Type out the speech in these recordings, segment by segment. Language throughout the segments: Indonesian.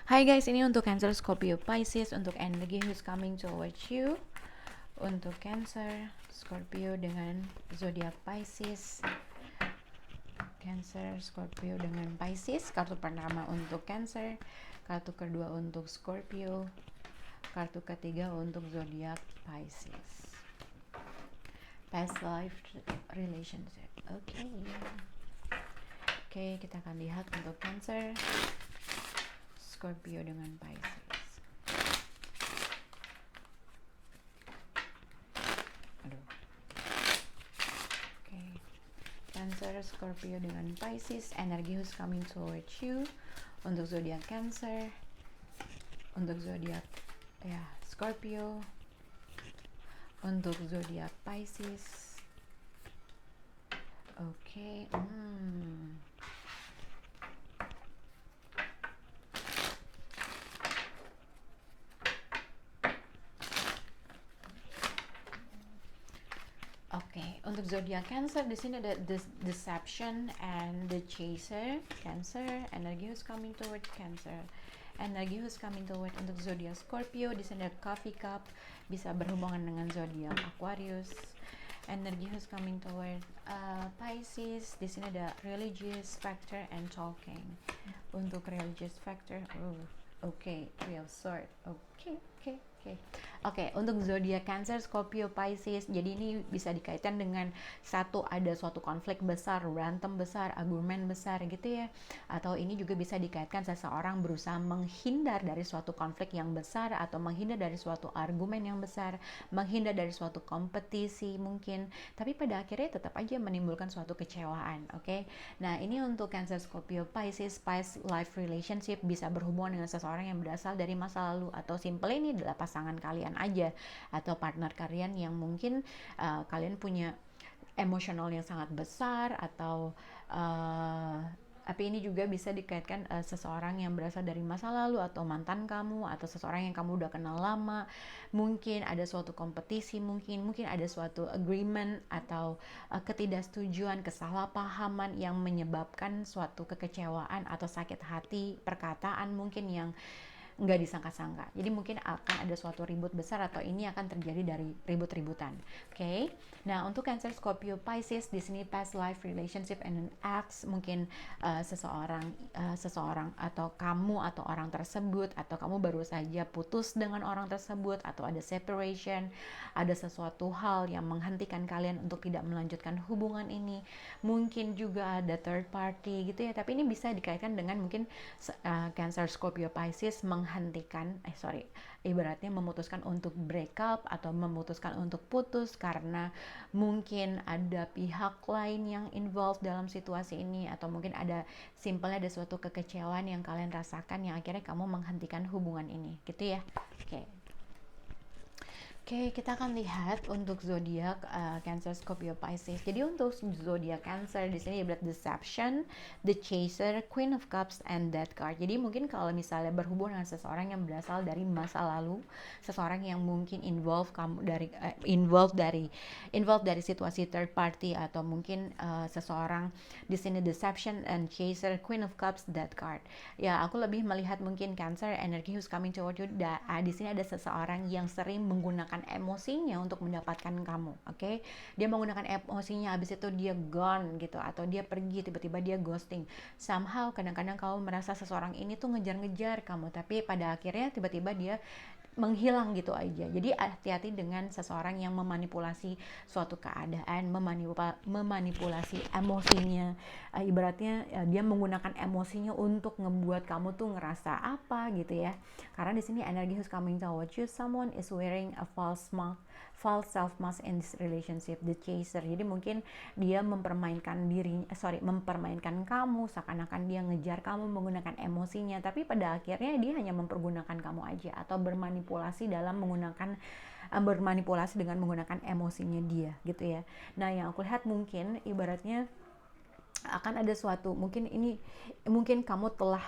Hai guys, ini untuk Cancer, Scorpio, Pisces, untuk energi who's coming towards you. Untuk Cancer, Scorpio dengan zodiak Pisces. Cancer, Scorpio dengan Pisces. Kartu pertama untuk Cancer, kartu kedua untuk Scorpio, kartu ketiga untuk zodiak Pisces. Past life relationship. Oke, kita akan lihat untuk Cancer, Scorpio dengan Pisces. Cancer, Scorpio dengan Pisces, energi who's coming towards you. Untuk zodiak Cancer, untuk zodiak Scorpio, untuk zodiak Pisces. Oke. Untuk zodiak Cancer di sini ada deception and the chaser. Cancer, energi who's coming toward Cancer. Energi who's coming toward untuk zodiak Scorpio di sini ada coffee cup, bisa berhubungan dengan zodiak Aquarius. Energi who's coming toward Pisces di sini ada religious factor and talking. Untuk religious factor, real sword. Oke, untuk zodiak Cancer, Scorpio, Pisces. Jadi ini bisa dikaitkan dengan ada suatu konflik besar, berantem besar, argumen besar gitu ya. Atau ini juga bisa dikaitkan seseorang berusaha menghindar dari suatu konflik yang besar, atau menghindar dari suatu argumen yang besar, menghindar dari suatu kompetisi mungkin. Tapi pada akhirnya tetap aja menimbulkan suatu kecewaan, oke? Nah, ini untuk Cancer, Scorpio, Pisces, past life relationship bisa berhubungan dengan seseorang yang berasal dari masa lalu, atau simple ini adalah pasangan kalian aja atau partner kalian yang mungkin kalian punya emosional yang sangat besar, atau tapi ini juga bisa dikaitkan seseorang yang berasal dari masa lalu, atau mantan kamu, atau seseorang yang kamu udah kenal lama. Mungkin ada suatu kompetisi, mungkin ada suatu agreement atau ketidaksetujuan, kesalahpahaman yang menyebabkan suatu kekecewaan atau sakit hati, perkataan mungkin yang nggak disangka-sangka. Jadi mungkin akan ada suatu ribut besar, atau ini akan terjadi dari ribut-ributan. Oke. Nah, untuk Cancer, Scorpio, Pisces di sini past life relationship and an ex, mungkin seseorang atau kamu atau orang tersebut, atau kamu baru saja putus dengan orang tersebut, atau ada separation, ada sesuatu hal yang menghentikan kalian untuk tidak melanjutkan hubungan ini. Mungkin juga ada third party gitu ya. Tapi ini bisa dikaitkan dengan mungkin Cancer, Scorpio, Pisces ibaratnya memutuskan untuk break up, atau memutuskan untuk putus karena mungkin ada pihak lain yang involved dalam situasi ini, atau mungkin simpelnya ada suatu kekecewaan yang kalian rasakan yang akhirnya kamu menghentikan hubungan ini gitu ya. Oke, kita akan lihat untuk zodiak Cancer, Scorpio, Pisces. Jadi untuk zodiak Cancer di sini ada deception, the chaser, Queen of Cups, and Death card. Jadi mungkin kalau misalnya berhubungan dengan seseorang yang berasal dari masa lalu, seseorang yang mungkin involved dari situasi third party, atau mungkin seseorang di sini deception and chaser, Queen of Cups, Death card. Ya, aku lebih melihat mungkin Cancer, energy who's coming toward you. Di sini ada seseorang yang sering menggunakan emosinya untuk mendapatkan kamu, oke? Dia menggunakan emosinya, habis itu dia gone gitu, atau dia pergi, tiba-tiba dia ghosting. Somehow kadang-kadang kamu merasa seseorang ini tuh ngejar-ngejar kamu, tapi pada akhirnya tiba-tiba dia menghilang gitu aja. Jadi hati-hati dengan seseorang yang memanipulasi suatu keadaan, memanipulasi emosinya. Ibaratnya dia menggunakan emosinya untuk ngebuat kamu tuh ngerasa apa gitu ya. Karena di sini energi who's coming towards you, someone is wearing a false self mask in this relationship, the chaser. Jadi mungkin dia mempermainkan kamu, seakan-akan dia ngejar kamu menggunakan emosinya, tapi pada akhirnya dia hanya mempergunakan kamu aja, atau bermanipulasi dengan menggunakan emosinya dia gitu ya. Nah, yang aku lihat mungkin ibaratnya akan ada suatu, mungkin kamu telah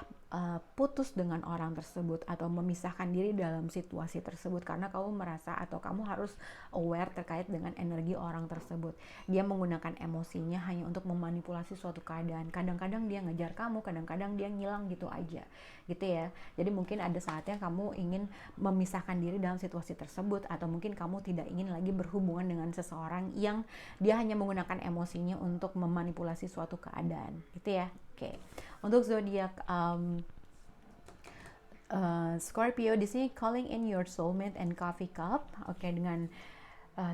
putus dengan orang tersebut atau memisahkan diri dalam situasi tersebut karena kamu merasa atau kamu harus aware terkait dengan energi orang tersebut. Dia menggunakan emosinya hanya untuk memanipulasi suatu keadaan. Kadang-kadang dia ngejar kamu, kadang-kadang dia ngilang gitu aja, gitu ya. Jadi mungkin ada saatnya kamu ingin memisahkan diri dalam situasi tersebut, atau mungkin kamu tidak ingin lagi berhubungan dengan seseorang yang dia hanya menggunakan emosinya untuk memanipulasi suatu keadaan, gitu ya. Oke. Untuk zodiak Scorpio di sini, calling in your soulmate and coffee cup. Oke, dengan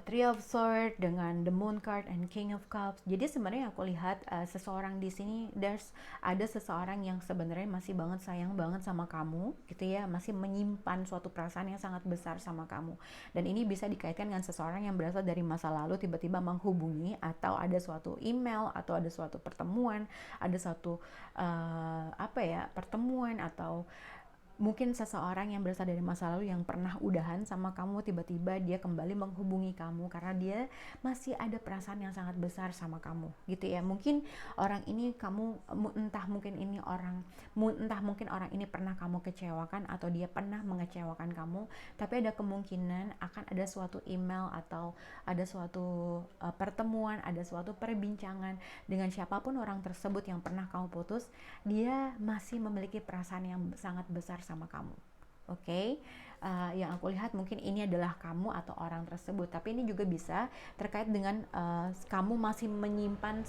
Three of Swords, dengan the Moon card and King of Cups. Jadi sebenarnya aku lihat seseorang di sini, ada seseorang yang sebenarnya masih banget sayang banget sama kamu, gitu ya, masih menyimpan suatu perasaan yang sangat besar sama kamu. Dan ini bisa dikaitkan dengan seseorang yang berasal dari masa lalu tiba-tiba menghubungi, atau ada suatu email, atau ada suatu pertemuan, ada suatu pertemuan, atau mungkin seseorang yang berasal dari masa lalu yang pernah udahan sama kamu, tiba-tiba dia kembali menghubungi kamu karena dia masih ada perasaan yang sangat besar sama kamu, gitu ya. Mungkin orang ini entah mungkin orang ini pernah kamu kecewakan atau dia pernah mengecewakan kamu, tapi ada kemungkinan akan ada suatu email atau ada suatu pertemuan, ada suatu perbincangan dengan siapapun orang tersebut yang pernah kamu putus. Dia masih memiliki perasaan yang sangat besar sama kamu. Oke, yang aku lihat mungkin ini adalah kamu atau orang tersebut, tapi ini juga bisa terkait dengan kamu masih menyimpan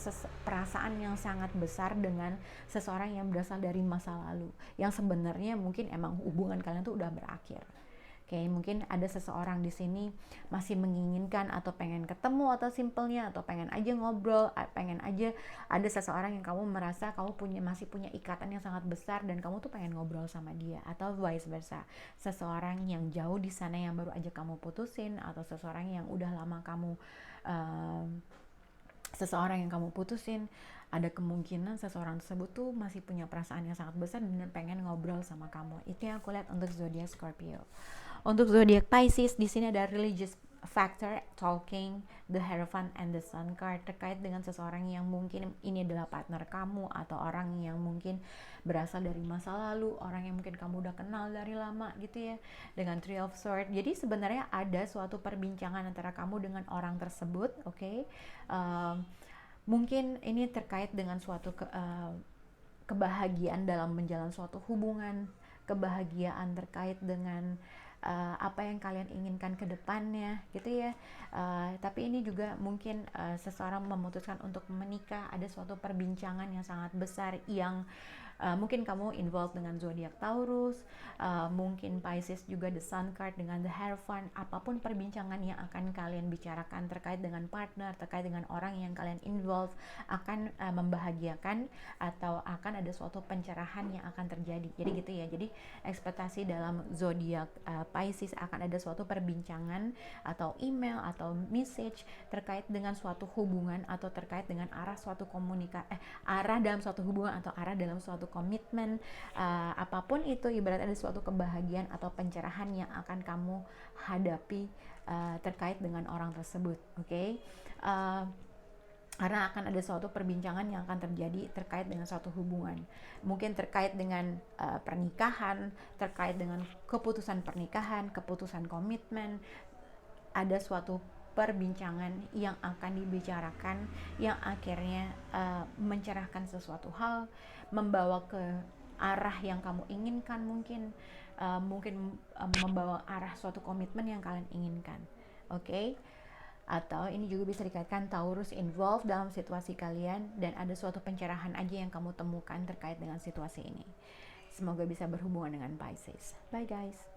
perasaan yang sangat besar dengan seseorang yang berasal dari masa lalu, yang sebenarnya mungkin emang hubungan kalian tuh udah berakhir. Oke, mungkin ada seseorang di sini masih menginginkan atau pengen ketemu, atau simpelnya atau pengen aja ngobrol, pengen aja ada seseorang yang kamu merasa kamu masih punya ikatan yang sangat besar dan kamu tuh pengen ngobrol sama dia, atau vice versa. Seseorang yang jauh di sana yang baru aja kamu putusin, atau seseorang yang udah lama putusin, ada kemungkinan seseorang tersebut tuh masih punya perasaan yang sangat besar dan pengen ngobrol sama kamu. Itu yang aku lihat untuk zodiak Scorpio. Untuk zodiak Pisces, di sini ada religious factor, talking, the Hierophant and the Sun card, terkait dengan seseorang yang mungkin ini adalah partner kamu, atau orang yang mungkin berasal dari masa lalu, orang yang mungkin kamu udah kenal dari lama, gitu ya, dengan Three of Swords. Jadi sebenarnya ada suatu perbincangan antara kamu dengan orang tersebut, oke? Mungkin ini terkait dengan suatu kebahagiaan dalam menjalin suatu hubungan, kebahagiaan terkait dengan apa yang kalian inginkan ke depannya, gitu ya. Tapi ini juga mungkin seseorang memutuskan untuk menikah, ada suatu perbincangan yang sangat besar yang mungkin kamu involved dengan zodiak Taurus, mungkin Pisces juga the Sun card dengan the Hierophant. Apapun perbincangan yang akan kalian bicarakan terkait dengan partner, terkait dengan orang yang kalian involved, akan membahagiakan atau akan ada suatu pencerahan yang akan terjadi. Jadi gitu ya. Jadi ekspektasi dalam zodiak Pisces akan ada suatu perbincangan atau email atau message terkait dengan suatu hubungan, atau terkait dengan arah suatu arah dalam suatu hubungan, atau arah dalam suatu komitmen, apapun itu, ibarat ada suatu kebahagiaan atau pencerahan yang akan kamu hadapi terkait dengan orang tersebut, oke? Karena akan ada suatu perbincangan yang akan terjadi terkait dengan suatu hubungan, mungkin terkait dengan pernikahan, terkait dengan keputusan pernikahan, keputusan komitmen. Ada suatu perbincangan yang akan dibicarakan yang akhirnya mencerahkan sesuatu hal, membawa ke arah yang kamu inginkan, mungkin membawa arah suatu komitmen yang kalian inginkan, oke? Atau ini juga bisa dikaitkan Taurus involved dalam situasi kalian dan ada suatu pencerahan aja yang kamu temukan terkait dengan situasi ini. Semoga bisa berhubungan dengan Pisces. Bye guys.